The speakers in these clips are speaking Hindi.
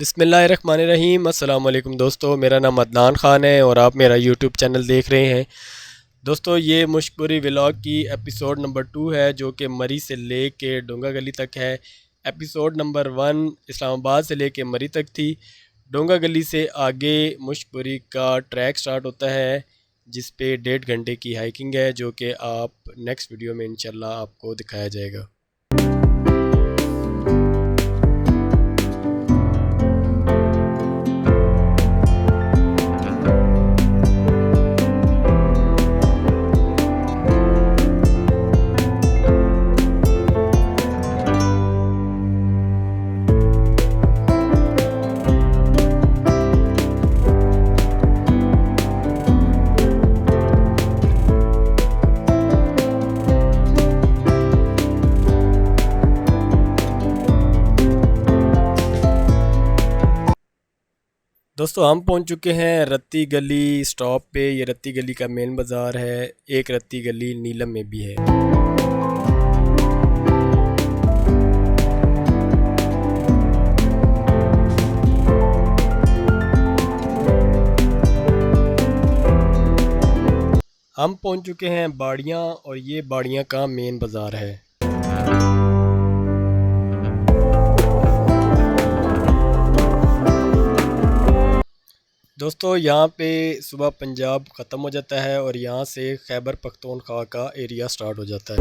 बिस्मिल्लाहिर्रहमानिर्रहीम। अस्सलाम वालेकुम दोस्तों, मेरा नाम अदनान ख़ान है और आप मेरा यूट्यूब चैनल देख रहे हैं। दोस्तों, ये मुश्कपुरी व्लॉग की एपिसोड नंबर 2 है, जो कि मरी से ले के डोंगा गली तक है। एपिसोड नंबर 1 इस्लामाबाद से ले के मरी तक थी। डोंगा गली से आगे मुश्कपुरी का ट्रैक स्टार्ट होता है, जिस पे 1.5 घंटे की हाइकिंग है, जो कि आप नेक्स्ट वीडियो में इंशाल्लाह आपको दिखाया जाएगा। दोस्तों, हम पहुंच चुके हैं रत्ती गली स्टॉप पे। ये रत्ती गली का मेन बाज़ार है। एक रत्ती गली नीलम में भी है। हम पहुंच चुके हैं बाड़ियाँ, और ये बाड़ियाँ का मेन बाज़ार है। दोस्तों, यहाँ पे सुबह पंजाब ख़त्म हो जाता है और यहाँ से खैबर पख्तूनख्वा का एरिया स्टार्ट हो जाता है।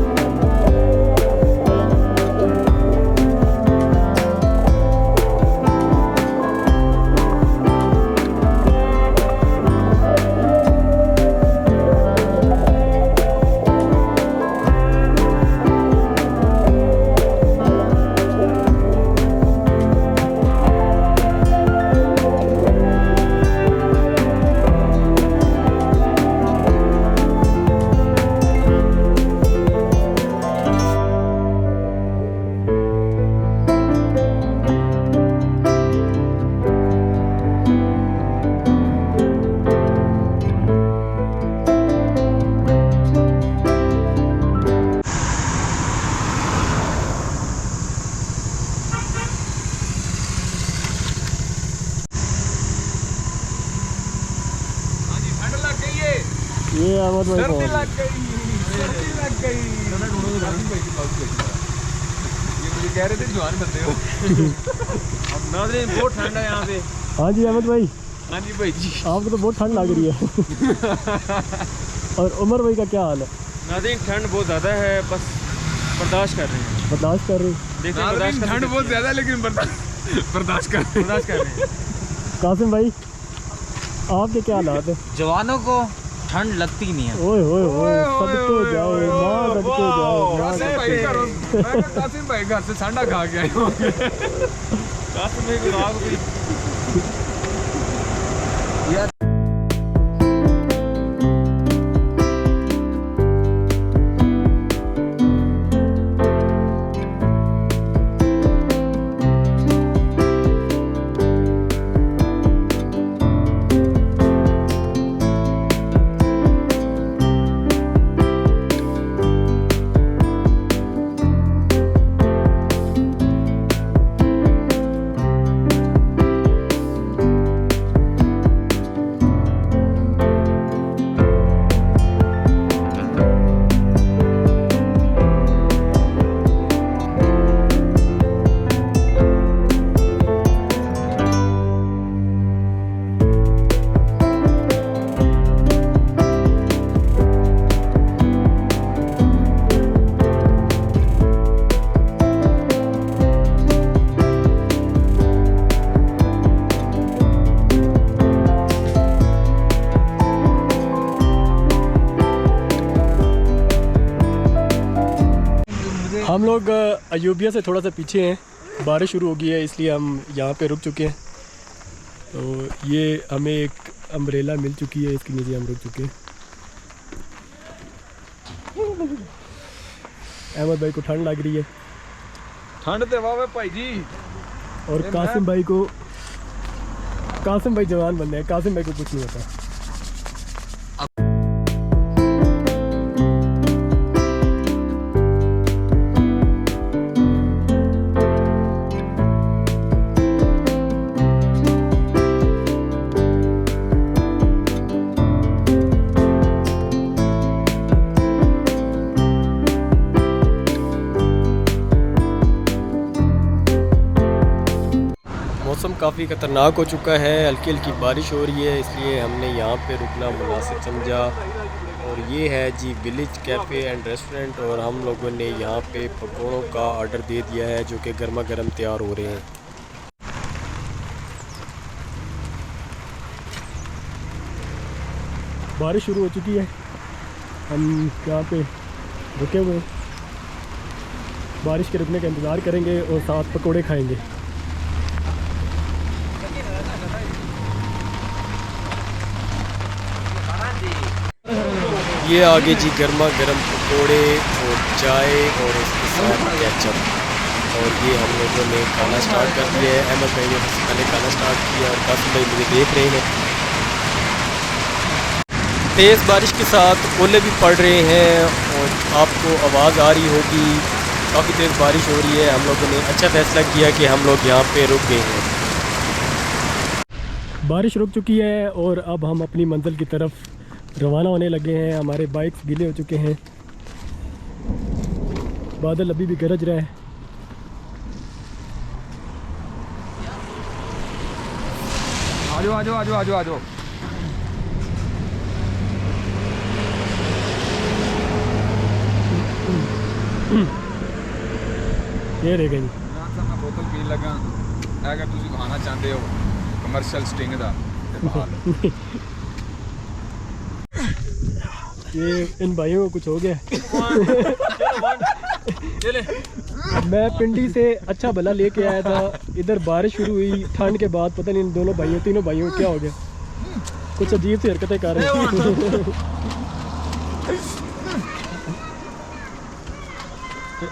ये अहमद भाई सर्दी लग गई। ये मुझे कह रहे थे जवान बंदे हो। अब नाज़रीन, बहुत ठंड है यहाँ पे। हाँ जी अहमद भाई। हाँ जी भाई जी, आपको तो बहुत ठंड लग रही है। और उमर भाई का क्या हाल है? नाज़रीन, ठंड बहुत ज़्यादा है, बस बर्दाश्त कर रहे हैं। बर्दाश्त कर रही? देखिए, नाज़रीन, ठंड बहुत ज़्यादा है, लेकिन बर्दाश्त कर रहे हैं। कासिम भाई, आपके क्या हालात है? जवानों को ठंड लगती नहीं है। ओए ओए ओए, सदके जाओ माँ, सदके जाओ माँ। कासिम भाई घर से ठंडा खा के आए होंगे। कासिम भाई को राग भी हम लोग अयूबिया से थोड़ा सा पीछे हैं। बारिश शुरू हो गई है, इसलिए हम यहाँ पे रुक चुके हैं। तो ये हमें एक अम्ब्रेला मिल चुकी है, इसके नीचे हम रुक चुके हैं। अहमद भाई को ठंड लग रही है। ठंड ते वावे भाई जी। और कासिम भाई जवान बंदे हैं, कासिम भाई को कुछ नहीं होता। मौसम काफ़ी ख़तरनाक हो चुका है, हल्की हल्की बारिश हो रही है, इसलिए हमने यहाँ पे रुकना मुनासिब समझा। और ये है जी विलेज कैफ़े एंड रेस्टोरेंट, और हम लोगों ने यहाँ पे पकौड़ों का ऑर्डर दे दिया है जो कि गर्मा गर्म तैयार हो रहे हैं। बारिश शुरू हो चुकी है, हम यहाँ पे रुके हुए हैं, बारिश के रुकने का इंतज़ार करेंगे और साथ पकोड़े खाएंगे। ये आगे जी गर्मा गर्म पकोड़े और चाय और उसके साथ केचप, और ये हम लोगों ने खाना स्टार्ट कर दिया है। अहमद भाई ने सबसे पहले खाना स्टार्ट किया और कासिम भाई मुझे देख रहे हैं। तेज़ बारिश के साथ ओले भी पड़ रहे हैं और आपको आवाज़ आ रही होगी, काफ़ी तेज़ बारिश हो रही है। हम लोगों ने अच्छा फैसला किया कि हम लोग यहाँ पे रुक गए हैं। बारिश रुक चुकी है और अब हम अपनी मंजिल की तरफ रवाना होने लगे हैं। हमारे बाइक्स गीले हो चुके हैं, बादल अभी भी गरज रहा है। आजो आजो आजो आजो आजो। ये रह गई मैं बोतल पीन लगा, अगर तुम खाना चाहते हो कमर्शियल स्टिंग का ये इन भाइयों को कुछ हो गया। मैं पिंडी से अच्छा भला लेके आया था, इधर बारिश शुरू हुई ठंड के बाद, पता नहीं इन दोनों भाइयों तीनों भाइयों को क्या हो गया, कुछ अजीब सी हरकतें कर रहे हैं।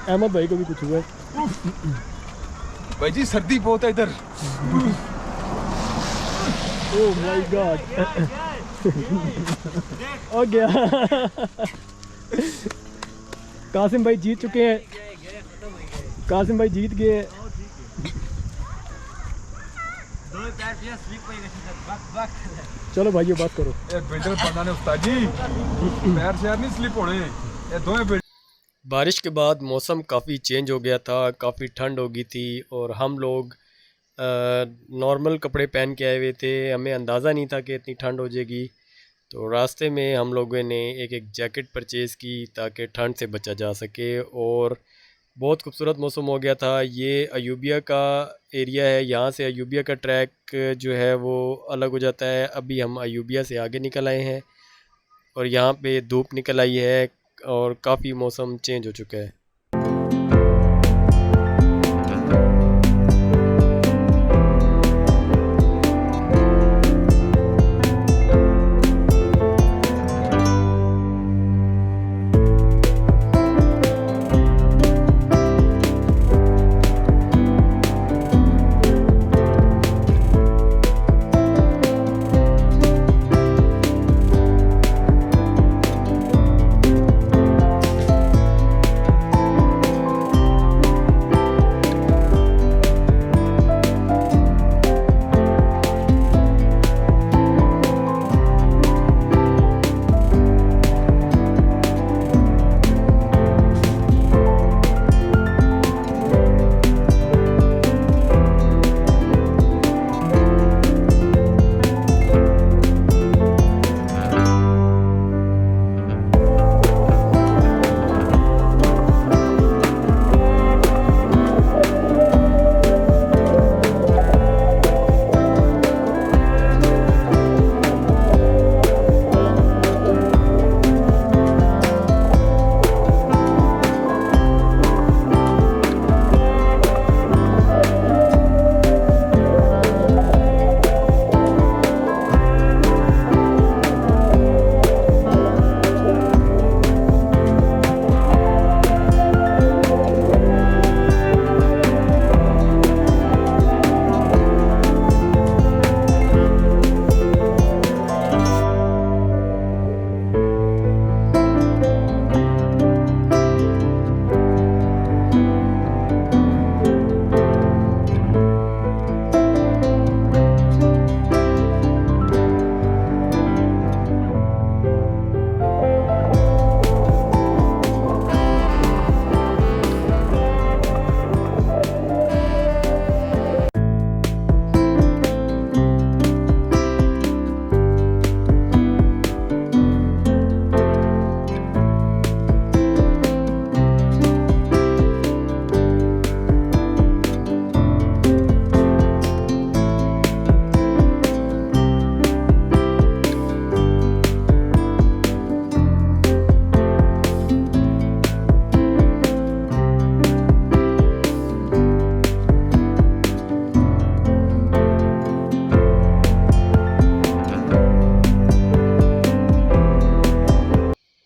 अहमद भाई को भी कुछ हुआ है। भाई जी सर्दी बहुत है इधर। ओह माय गॉड, हो गया। कासिम भाई जीत चुके हैं, कासिम भाई जीत गए हैं। चलो भाइयों बात करो। ये बिल्डर बंदा ने उस्ताद जी पैर से नहीं स्लिप होने, ये दोनों बारिश के बाद मौसम काफ़ी चेंज हो गया था, काफ़ी ठंड हो गई थी और हम लोग नॉर्मल कपड़े पहन के आए हुए थे। हमें अंदाज़ा नहीं था कि इतनी ठंड हो जाएगी, तो रास्ते में हम लोगों ने एक एक जैकेट परचेज़ की ताकि ठंड से बचा जा सके। और बहुत खूबसूरत मौसम हो गया था। ये अयूबिया का एरिया है, यहाँ से अयूबिया का ट्रैक जो है वो अलग हो जाता है। अभी हम अयूबिया से आगे निकल आए हैं और यहाँ पे धूप निकल आई है और काफ़ी मौसम चेंज हो चुका है।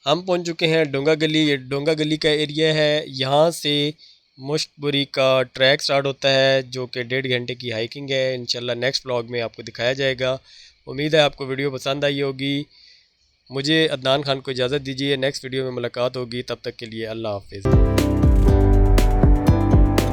हम पहुंच चुके हैं डोंगा गली। ये डोंगा गली का एरिया है। यहाँ से मुश्कपुरी का ट्रैक स्टार्ट होता है जो कि 1.5 घंटे की हाइकिंग है। इंशाल्लाह नेक्स्ट व्लॉग में आपको दिखाया जाएगा। उम्मीद है आपको वीडियो पसंद आई होगी। मुझे अदनान खान को इजाज़त दीजिए। नेक्स्ट वीडियो में मुलाकात होगी, तब तक के लिए अल्लाह हाफिज़।